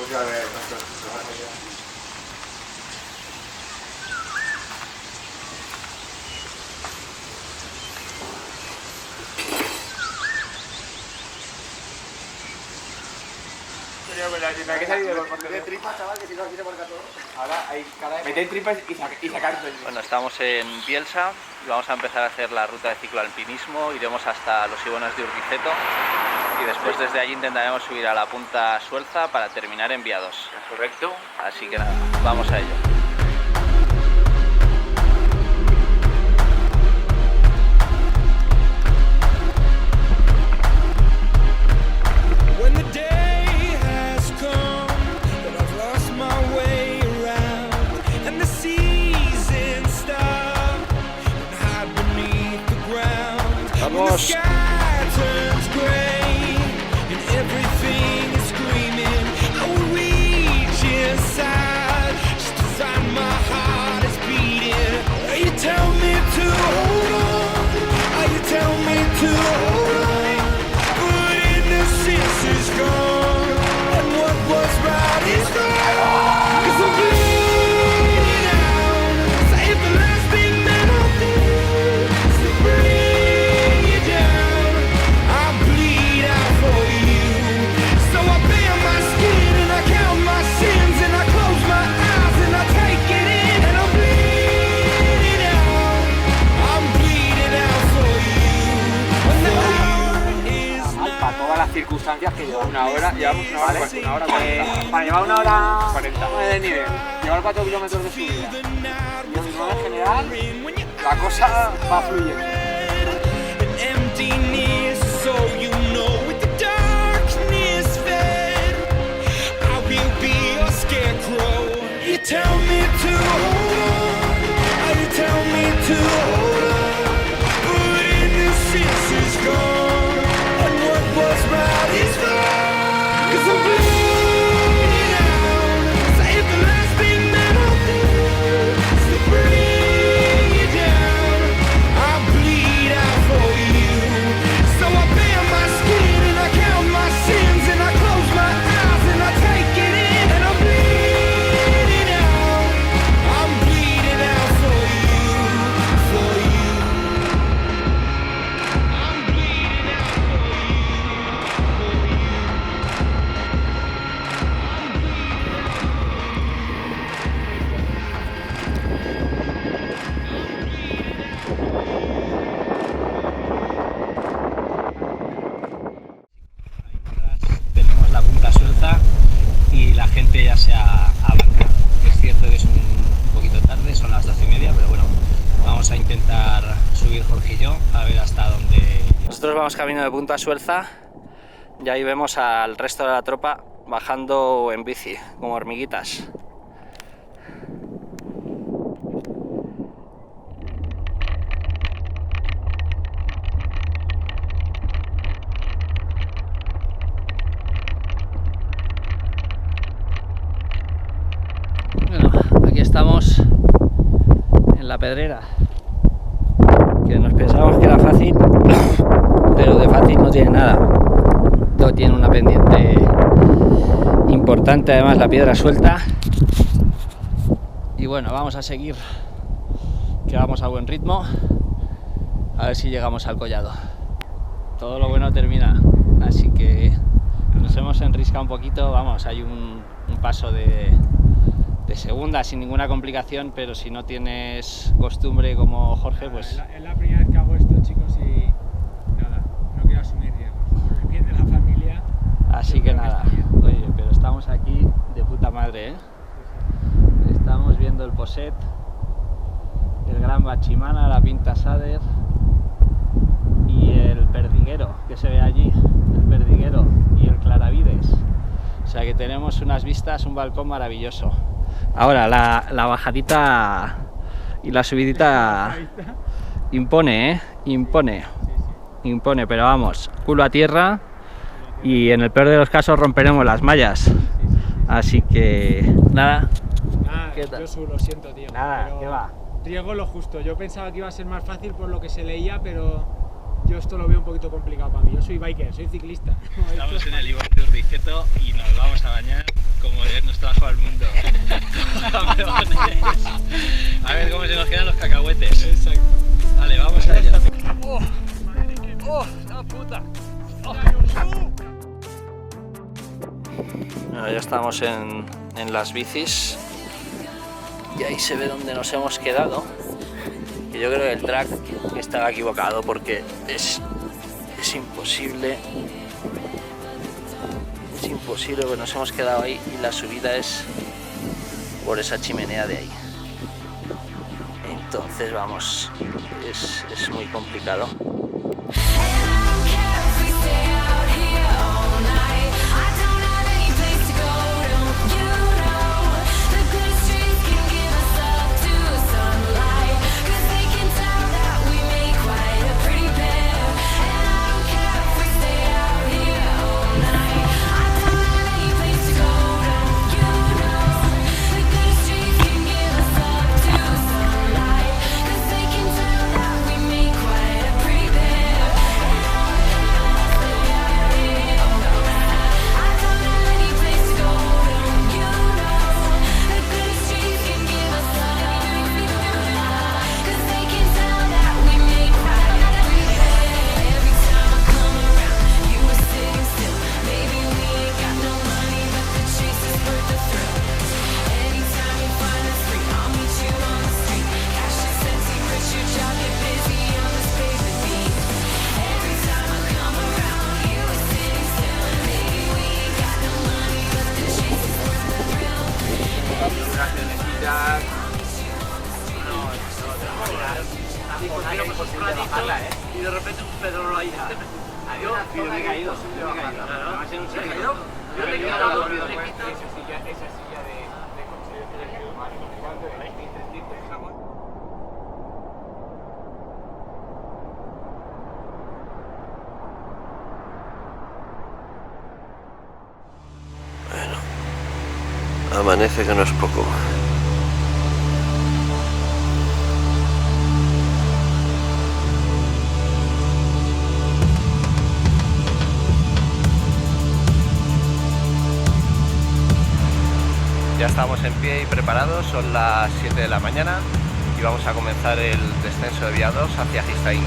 pues ya ver, no. Hay que salir de tripas, chaval, que si no aquí se marca todo. Ahora hay meter tripas y sacar. Bueno, estamos en Bielsa y vamos a empezar a hacer la ruta de cicloalpinismo. Iremos hasta los Ibonas de Urquiceto y después desde allí intentaremos subir a la punta Suelza para terminar en Viados. Correcto. Así que nada, vamos a ello. Vamos. Circunstancias que llevamos una hora, llevamos una hora, ¿vale? una hora 40. Para llevar una hora 40 de nivel, llevar 4 kilómetros de subida y en general la cosa va fluyendo. Y la gente ya se ha abarcado. Es cierto que es un poquito tarde, son las 12:30, pero bueno, vamos a intentar subir Jorge y yo a ver hasta dónde. Nosotros vamos camino de Punta Suelza y ahí vemos al resto de la tropa bajando en bici, como hormiguitas. Bueno, aquí estamos en la Pedrera, que nos pensábamos que era fácil, pero de fácil no tiene nada. Todo tiene una pendiente importante, además la piedra suelta. Y bueno, vamos a seguir, que vamos a buen ritmo, a ver si llegamos al collado. Todo lo bueno termina, así que nos hemos enriscado un poquito. Vamos, hay un paso de segunda sin ninguna complicación, pero si no tienes costumbre como Jorge, pues... Es la primera vez que hago esto, chicos, y nada, no quiero asumir riesgos, por el bien de la familia. Así que nada, oye, pero estamos aquí de puta madre, ¿eh? Estamos viendo el Poset, el Gran Bachimana, la Pinta Sader y el Perdiguero, que se ve allí, el Perdiguero y el Claravides. O sea que tenemos unas vistas, un balcón maravilloso. Ahora la bajadita y la subidita impone, impone, pero vamos, culo a tierra y en el peor de los casos romperemos las mallas. Así que nada. ¿Qué tal? Yo lo siento, tío. Nada, ¿qué va? Riesgo lo justo. Yo pensaba que iba a ser más fácil por lo que se leía, pero yo esto lo veo un poquito complicado para mí. Yo soy biker, soy ciclista. Estamos en el Ibón de Urquiceto y nos vamos a bañar como él nos trajo al mundo. Campeones. A ver cómo se nos quedan los cacahuetes. Exacto. Vale, vamos a ello. ¡Oh! ¡Oh! ¡La puta! ¡Oh! Bueno, ya estamos en las bicis y ahí se ve donde nos hemos quedado. Y yo creo que el track estaba equivocado porque es imposible. Es imposible porque nos hemos quedado ahí y la subida es por esa chimenea de ahí. Entonces vamos, es muy complicado. Y de repente un Pedro lo ha ido. Adiós, y me he caído. Yo te he quedado dormido. Esa silla de coche de neumático. ¿Cuánto es? 1.300 jamón. Bueno, amanece que no es poco. Ya estamos en pie y preparados, son las 7 de la mañana y vamos a comenzar el descenso de Vía 2 hacia Gistaín.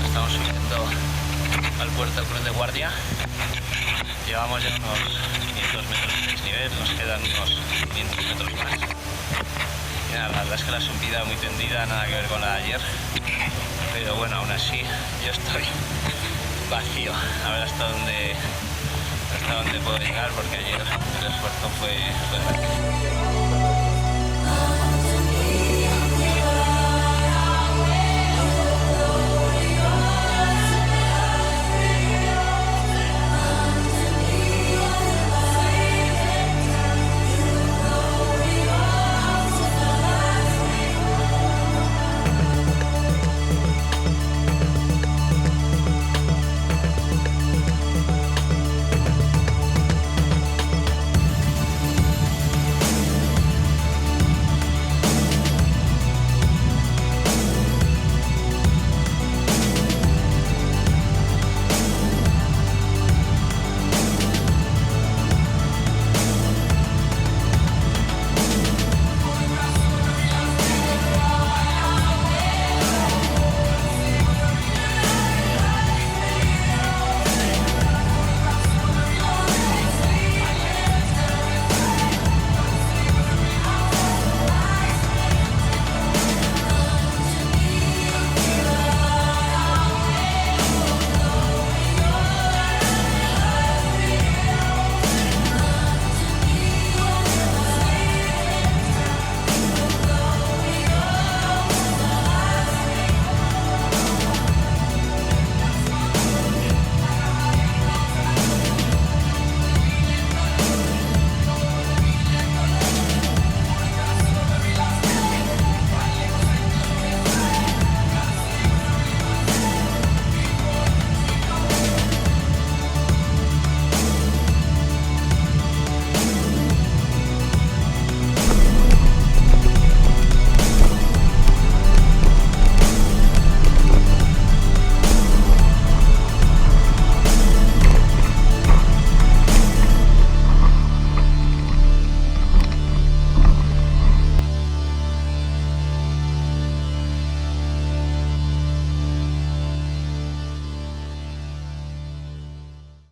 Estamos subiendo al puerto Cruz de Guardia. Llevamos ya unos 500 metros de desnivel, nos quedan unos 500 metros más. Y nada, la verdad es que la subida muy tendida, nada que ver con la de ayer. Pero bueno, aún así yo estoy vacío. A ver hasta dónde puedo llegar, porque ayer el esfuerzo fue grande.